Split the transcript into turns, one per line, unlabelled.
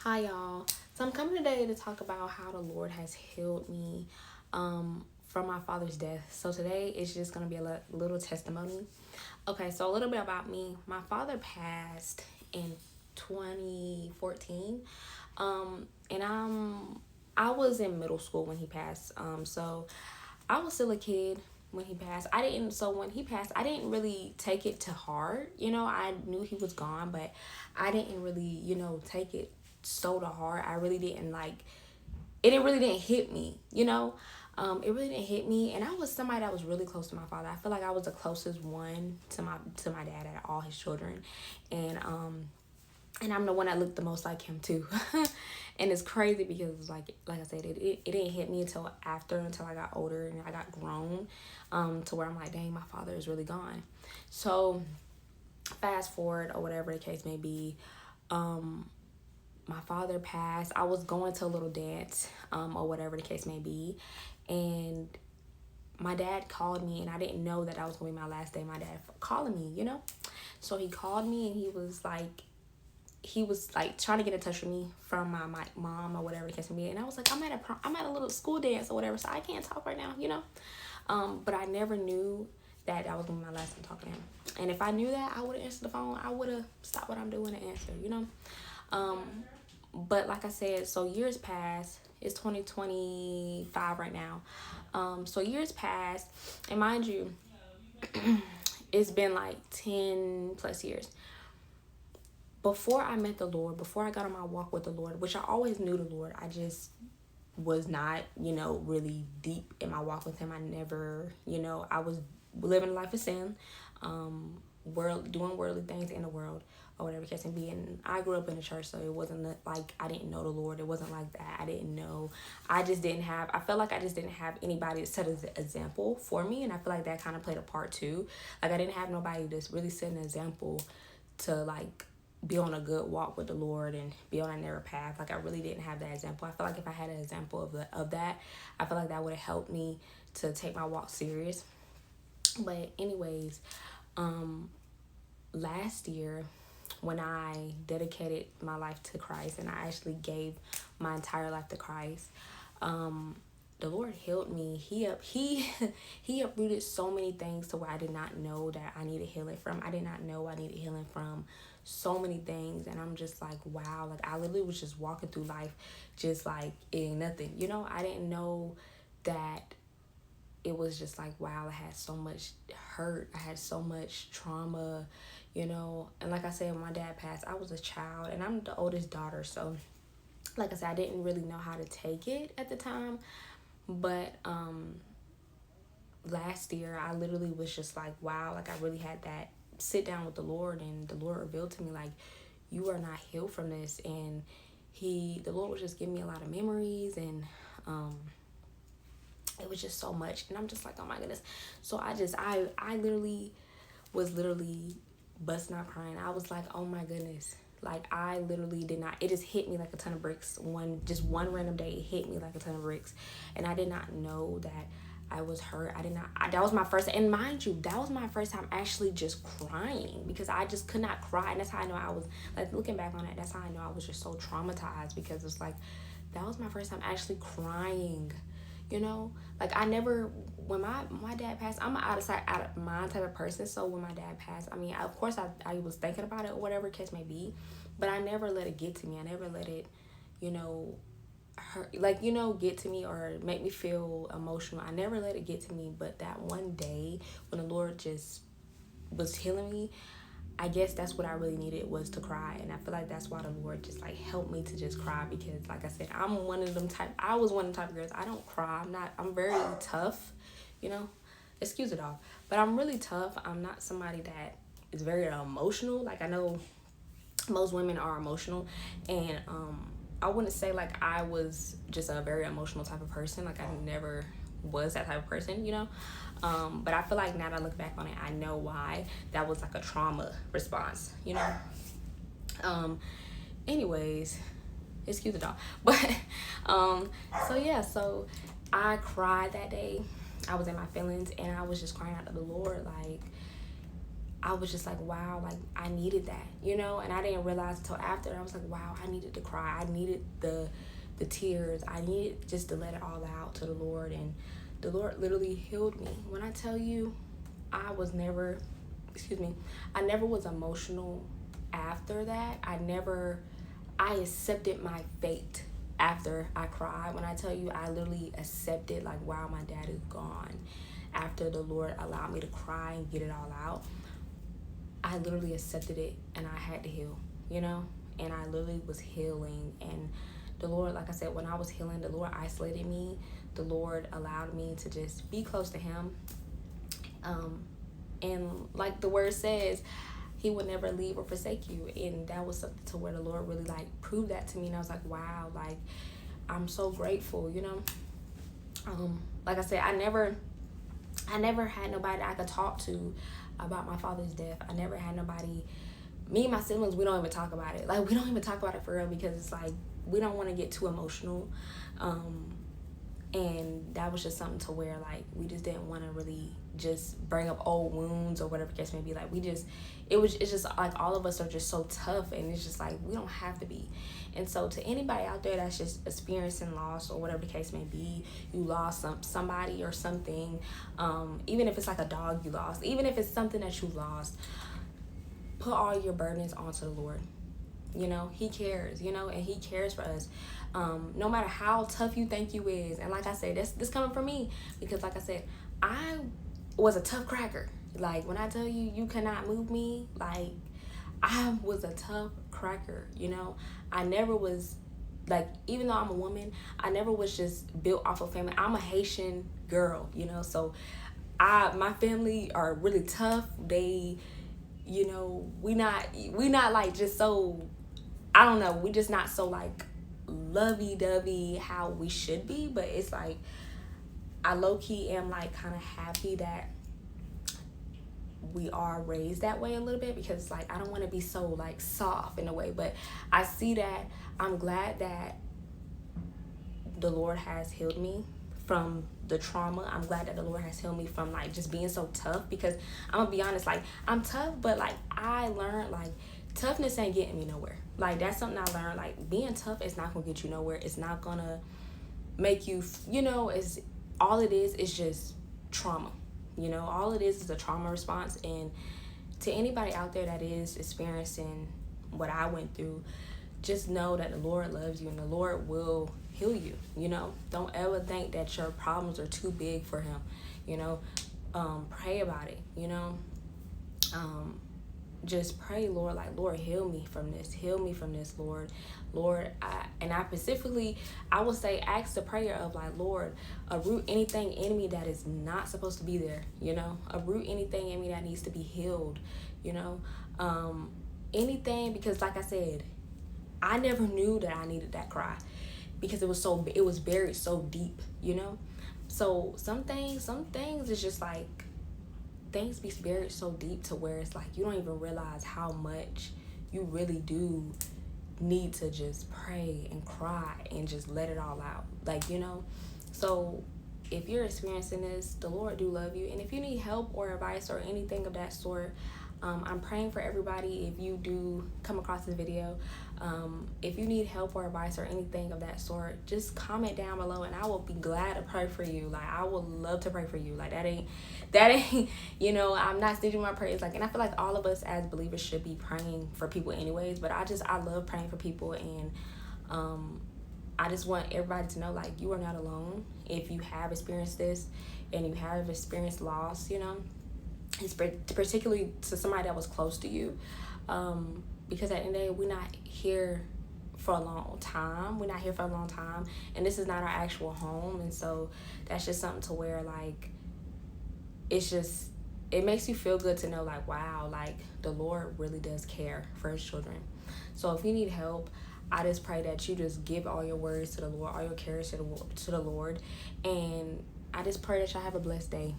Hi, y'all. So I'm coming today to talk about how the Lord has healed me from my father's death. So today it's just going to be a little testimony. Okay, so a little bit about me. My father passed in 2014. And I was in middle school when he passed. So I was still a kid when he passed. When he passed, I didn't really take it to heart. I knew he was gone, but I didn't really, take it so to heart. I really didn't like it. It really didn't hit me, it really didn't hit me. And I was somebody that was really close to my father. I feel like I was the closest one to my dad out of all his children. And I'm the one that looked the most like him too. And it's crazy because like I said, it didn't hit me until I got older and I got grown, to where I'm like, dang, my father is really gone. So fast forward or whatever the case may be, my father passed. I was going to a little dance, or whatever the case may be, and my dad called me, and I didn't know that was gonna be my last day. My dad calling me. So he called me, and he was like trying to get in touch with me from my mom or whatever the case may be. And I was like, I'm at a little school dance or whatever, so I can't talk right now. But I never knew that was gonna be my last time talking to him. And if I knew that, I would have answered the phone. I would have stopped what I'm doing and answered. Um, but like I said, so years passed. It's 2025 right now. So years passed, and mind you, it's been like 10 plus years before I met the Lord, before I got on my walk with the Lord, which I always knew the Lord. I just was not, really deep in my walk with Him. I never, I was living a life of sin, doing worldly things in the world, or whatever the case may be. And I grew up in the church, so it wasn't like I didn't know the Lord. It wasn't like that. I didn't know. I felt like I just didn't have anybody to set an example for me. And I feel like that kind of played a part too. Like I didn't have nobody to really set an example to like be on a good walk with the Lord and be on a narrow path. Like I really didn't have that example. I feel like if I had an example of that, I feel like that would have helped me to take my walk serious. But anyways, um, last year when I dedicated my life to Christ and I actually gave my entire life to Christ, um, the Lord healed me. He uprooted so many things to where I did not know that I needed healing from. I did not know I needed healing from so many things, and I'm just like, wow. Like I literally was just walking through life just like it ain't nothing. I didn't know that it was just like, wow, I had so much hurt. I had so much trauma. And like I said, when my dad passed, I was a child and I'm the oldest daughter. So like I said, I didn't really know how to take it at the time. But last year I literally was just like, wow, like I really had that sit down with the Lord, and the Lord revealed to me like, you are not healed from this. And the Lord was just giving me a lot of memories, and it was just so much. And I'm just like, oh my goodness. So I literally was literally busting out crying. I was like, oh my goodness. Like I literally did not, it just hit me like a ton of bricks. One random day, it hit me like a ton of bricks. And I did not know that I was hurt. That was my first, and mind you, that was my first time actually just crying, because I just could not cry. And that's how I know I was, like, looking back on it, that's how I know I was just so traumatized, because it's like, that was my first time actually crying. Like I never, when my dad passed, I'm an out of mind type of person. So when my dad passed, I mean, of course I was thinking about it or whatever case may be, but I never let it get to me. I never let it, you know hurt, like, get to me or make me feel emotional. I never let it get to me. But that one day when the Lord just was healing me, I guess that's what I really needed, was to cry. And I feel like that's why the Lord just like helped me to just cry, because like I said, I was one of the type of girls. I don't cry. I'm very tough, you know excuse it all, but I'm really tough. I'm not somebody that is very emotional. Like I know most women are emotional, and I wouldn't say like I was just a very emotional type of person. Like I never was that type of person. But I feel like now that I look back on it, I know why that was like a trauma response. um Anyways, excuse the dog. But so yeah, so I cried that day. I was in my feelings, and I was just crying out to the Lord, like, I was just like, wow, like I needed that, you know. And I didn't realize until after. I was like, wow, I needed to cry. I needed the tears. I needed just to let it all out to the Lord. And the Lord literally healed me. When I tell you, I was never, I never was emotional after that. I accepted my fate after I cried. When I tell you, I literally accepted, like, wow, my dad is gone. After the Lord allowed me to cry and get it all out, I literally accepted it, and I had to heal, you know. And I literally was healing, and the Lord, like I said, when I was healing, the Lord isolated me. The Lord allowed me to just be close to him. And like the word says, he would never leave or forsake you. And that was something to where the Lord really like proved that to me. And I was like, wow, like I'm so grateful, you know. Like I said, I never had nobody that I could talk to about my father's death. I never had nobody. Me and my siblings, we don't even talk about it. Like, we don't even talk about it for real, because it's like we don't want to get too emotional. And that was just something to where like we just didn't want to really just bring up old wounds or whatever the case may be. Like it's just like all of us are just so tough, and it's just like we don't have to be. And so to anybody out there that's just experiencing loss or whatever the case may be, you lost somebody or something, even if it's like a dog you lost, even if it's something that you lost, put all your burdens onto the Lord. You know, he cares, you know, and he cares for us. No matter how tough you think you is. And like I said, this coming from me, because like I said, I was a tough cracker. Like, when I tell you, you cannot move me, like, I was a tough cracker, you know. I never was, like, even though I'm a woman, I never was just built off of family. I'm a Haitian girl, you know, so my family are really tough. They, you know, we not like just so, I don't know, we just not so like lovey-dovey how we should be. But it's like I low-key am like kind of happy that we are raised that way a little bit, because like I don't want to be so like soft in a way. But I see that I'm glad that the Lord has healed me from the trauma. I'm glad that the Lord has healed me from like just being so tough, because I'm gonna be honest, like I'm tough, but like I learned like toughness ain't getting me nowhere. Like, that's something I learned. Like, being tough is not gonna get you nowhere. It's not gonna make you, you know, it's all it is just trauma. You know, all it is a trauma response. And to anybody out there that is experiencing what I went through, just know that the Lord loves you and the Lord will heal you. You know, don't ever think that your problems are too big for him. You know, pray about it. You know, just pray, Lord, like, Lord, heal me from this, Lord. I specifically, I would say, ask the prayer of like, Lord, uproot anything in me that is not supposed to be there, you know, uproot anything in me that needs to be healed, you know, anything, because like I said, I never knew that I needed that cry, because it was buried so deep, you know. So some things is just like, things be buried so deep to where it's like you don't even realize how much you really do need to just pray and cry and just let it all out, like, you know. So if you're experiencing this, the Lord do love you. And if you need help or advice or anything of that sort, I'm praying for everybody. If you do come across this video, if you need help or advice or anything of that sort, just comment down below and I will be glad to pray for you. Like, I would love to pray for you. Like, that ain't, you know, I'm not stingy my prayers. Like, and I feel like all of us as believers should be praying for people anyways, but I love praying for people. And I just want everybody to know, like, you are not alone. If you have experienced this and you have experienced loss, you know, it's particularly to somebody that was close to you, because at the end of the day, we're not here for a long time. And this is not our actual home. And so that's just something to where, like, it makes you feel good to know, like, wow, like, the Lord really does care for his children. So if you need help, I just pray that you just give all your worries to the Lord, all your cares to the Lord. And I just pray that y'all have a blessed day.